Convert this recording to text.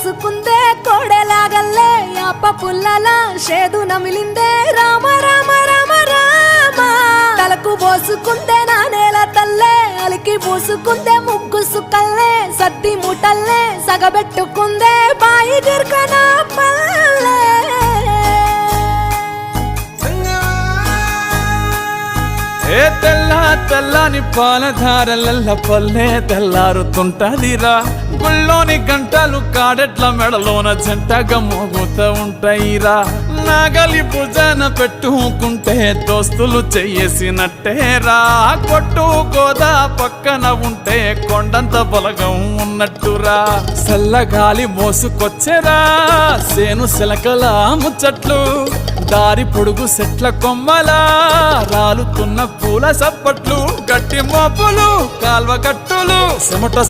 పోసుకుందే కోడెలాగల్లే యాప పుల్లలా షేదు నమిలిందే రామ రామ రామ రామ తలకు పోసుకుందే నా నేల తల్లే అలికి పూసుకుందే ముగ్గు సుక్కల్లే సద్ది ముటల్లే సగబెట్టుకుందే బాయి గిర్కన పల్లె ఏ తెల్ల తెల్లని పాలధారలల్ల పల్లె తెల్లారుతుంటదిరా గుళ్ళోని గంటలు కాడెట్ల మెడలోన జంటగా మోగుతూ ఉంటాయిరా నాగలి భుజాన పెట్టుకుంటే దోస్తులు చెయ్యేసినట్టేరా కొట్టు గోదా పక్కన ఉంటే కొండంత బలగం ఉన్నట్టురా చల్లగాలి మోసుకొచ్చెరా సేను శిలకల ముచ్చట్లు దారి పొడుగు సెట్ల కొమ్మలా రాలుతున్న పూల సప్పట్లు గట్టి మోపులు కాల్వ కట్టులు చెమట